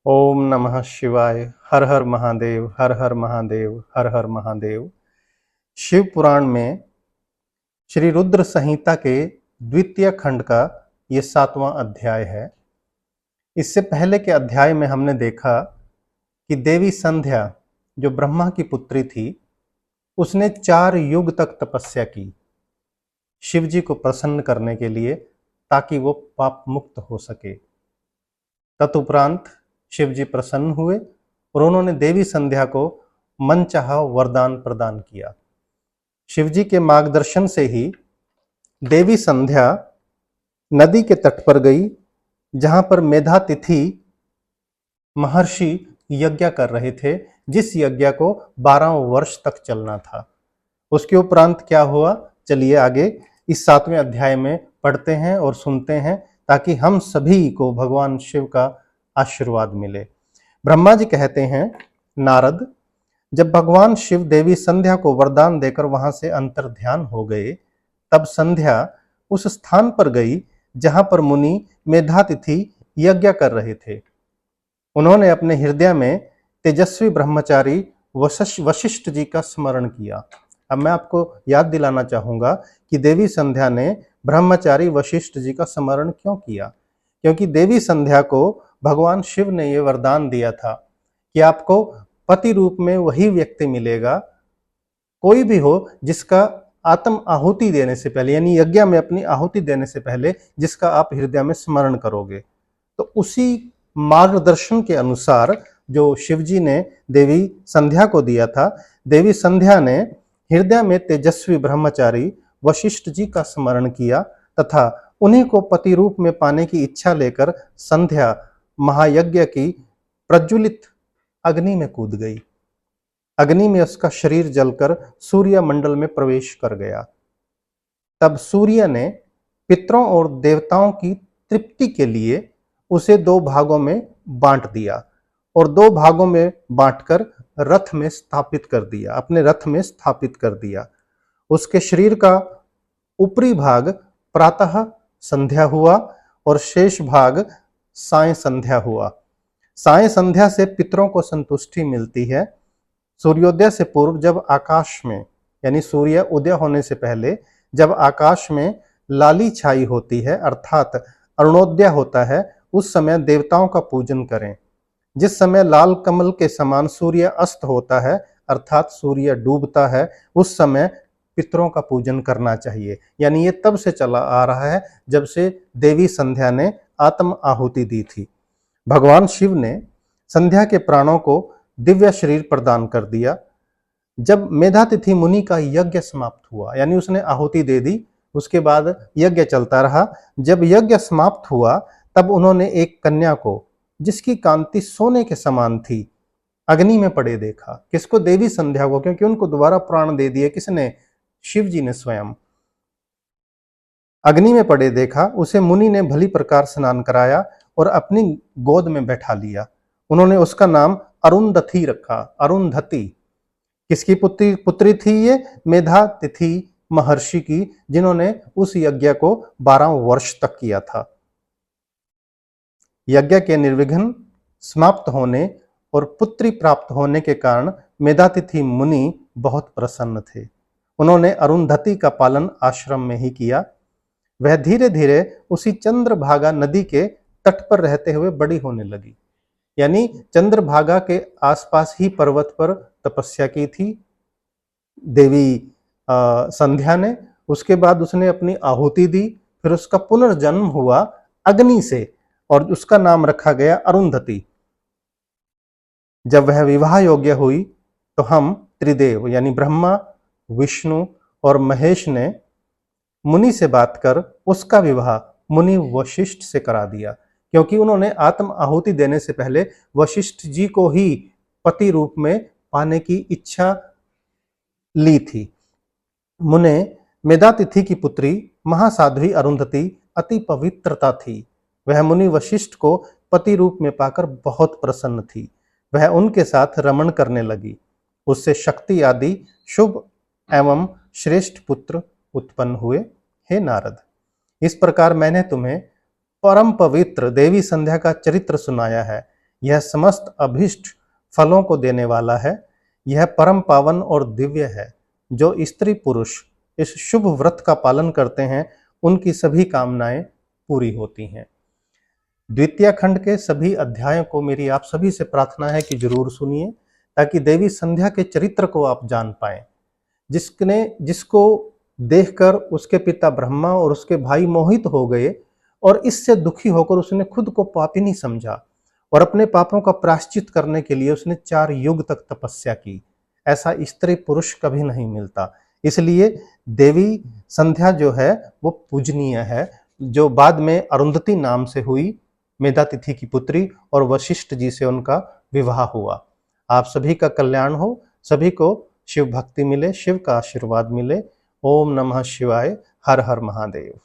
ओम नमः शिवाय। हर हर महादेव, हर हर महादेव, हर हर महादेव। शिव पुराण में श्री रुद्र संहिता के द्वितीय खंड का ये 7वां अध्याय है। इससे पहले के अध्याय में हमने देखा कि देवी संध्या, जो ब्रह्मा की पुत्री थी, उसने 4 युग तक तपस्या की शिव जी को प्रसन्न करने के लिए, ताकि वो पाप मुक्त हो सके। तदुपरांत शिव जी प्रसन्न हुए और उन्होंने देवी संध्या को मनचाहा वरदान प्रदान किया। शिव जी के मार्गदर्शन से ही देवी संध्या नदी के तट पर गई, जहां पर मेधातिथि महर्षि यज्ञ कर रहे थे, जिस यज्ञ को 12 वर्ष तक चलना था। उसके उपरांत क्या हुआ, चलिए आगे इस 7वें अध्याय में पढ़ते हैं और सुनते हैं, ताकि हम सभी को भगवान शिव का आशीर्वाद मिले। ब्रह्मा जी कहते हैं, नारद, जब भगवान शिव देवी संध्या को वरदान देकर वहां से अंतर ध्यान हो गए, तब संध्या उस स्थान पर गई जहां पर मुनि मेधातिथि यज्ञ कर रहे थे। उन्होंने अपने हृदय में तेजस्वी ब्रह्मचारी वशिष्ठ जी का स्मरण किया। अब मैं आपको याद दिलाना चाहूंगा कि देवी संध्या ने ब्रह्मचारी वशिष्ठ जी का स्मरण क्यों किया। क्योंकि देवी संध्या को भगवान शिव ने यह वरदान दिया था कि आपको पति रूप में वही व्यक्ति मिलेगा, कोई भी हो, जिसका आत्म आहुति देने से पहले, यानी यज्ञ में अपनी आहुति देने से पहले, जिसका आप हृदय में स्मरण करोगे। तो उसी मार्गदर्शन के अनुसार जो शिव जी ने देवी संध्या को दिया था, देवी संध्या ने हृदय में तेजस्वी ब्रह्मचारी वशिष्ठ जी का स्मरण किया तथा उन्हीं को पति रूप में पाने की इच्छा लेकर संध्या महायज्ञ की प्रज्वलित अग्नि में कूद गई। अग्नि में उसका शरीर जलकर सूर्य मंडल में प्रवेश कर गया। तब सूर्य ने पितरों और देवताओं की तृप्ति के लिए उसे 2 भागों में बांट दिया और 2 भागों में बांटकर रथ में स्थापित कर दिया, अपने रथ में स्थापित कर दिया। उसके शरीर का ऊपरी भाग प्रातः संध्या हुआ और शेष भाग साय संध्या हुआ। साय संध्या से पितरों को संतुष्टि मिलती है। सूर्योदय से पूर्व जब आकाश में, यानी सूर्य उदय होने से पहले जब आकाश में लाली छाई होती है, अर्थात अरुणोदय होता है, उस समय देवताओं का पूजन करें। जिस समय लाल कमल के समान सूर्य अस्त होता है, अर्थात सूर्य डूबता है, उस समय पितरों का पूजन करना चाहिए। यानी ये तब से चला आ रहा है जब से देवी संध्या ने आत्म आहुति दी थी। भगवान शिव ने संध्या के प्राणों को दिव्य शरीर प्रदान कर दिया। जब मेधातिथि मुनि का यज्ञ समाप्त हुआ, यानी उसने आहुति दे दी, उसके बाद यज्ञ चलता रहा। जब यज्ञ समाप्त हुआ, तब उन्होंने एक कन्या को, जिसकी कांति सोने के समान थी, अग्नि में पड़े देखा। किसको? देवी संध्या को, क्योंकि उनको दोबारा प्राण दे दिए। किसने? शिव जी ने स्वयं। अग्नि में पड़े देखा। उसे मुनि ने भली प्रकार स्नान कराया और अपनी गोद में बैठा लिया। उन्होंने उसका नाम अरुंधति रखा। अरुंधति किसकी पुत्री थी? ये मेधातिथि महर्षि की, जिन्होंने उस यज्ञ को 12 वर्ष तक किया था। यज्ञ के निर्विघ्न समाप्त होने और पुत्री प्राप्त होने के कारण मेधातिथि मुनि बहुत प्रसन्न थे। उन्होंने अरुंधति का पालन आश्रम में ही किया। वह धीरे धीरे उसी चंद्रभागा नदी के तट पर रहते हुए बड़ी होने लगी। यानी चंद्रभागा के आसपास ही पर्वत पर तपस्या की थी देवी संध्या ने। उसके बाद उसने अपनी आहुति दी, फिर उसका पुनर्जन्म हुआ अग्नि से और उसका नाम रखा गया अरुंधति। जब वह विवाह योग्य हुई तो हम त्रिदेव, यानी ब्रह्मा, विष्णु और महेश ने मुनि से बात कर उसका विवाह मुनि वशिष्ठ से करा दिया, क्योंकि उन्होंने आत्म आहुति देने से पहले वशिष्ठ जी को ही पति रूप में पाने की इच्छा ली थी। मुने मेधातिथि की पुत्री महासाध्वी अरुंधति अति पवित्रता थी। वह मुनि वशिष्ठ को पति रूप में पाकर बहुत प्रसन्न थी। वह उनके साथ रमण करने लगी। उससे शक्ति आदि शुभ एवं श्रेष्ठ पुत्र उत्पन्न हुए। हे नारद, इस प्रकार मैंने तुम्हें परम पवित्र देवी संध्या का चरित्र सुनाया है। यह समस्त अभीष्ट फलों को देने वाला है। यह परम पावन और दिव्य है। जो स्त्री पुरुष इस शुभ व्रत का पालन करते हैं उनकी सभी कामनाएं पूरी होती हैं। द्वितीय खंड के सभी अध्यायों को मेरी आप सभी से प्रार्थना है कि जरूर सुनिए, ताकि देवी संध्या के चरित्र को आप जान पाएं। जिसको देखकर उसके पिता ब्रह्मा और उसके भाई मोहित हो गए और इससे दुखी होकर उसने खुद को पापिनी समझा और अपने पापों का प्रायश्चित करने के लिए उसने 4 युग तक तपस्या की। ऐसा स्त्री पुरुष कभी नहीं मिलता। इसलिए देवी संध्या जो है वो पूजनीय है, जो बाद में अरुंधति नाम से हुई, मेधातिथि की पुत्री, और वशिष्ठ जी से उनका विवाह हुआ। आप सभी का कल्याण हो, सभी को शिव भक्ति मिले, शिव का आशीर्वाद मिले। ओम नमः शिवाय। हर हर महादेव।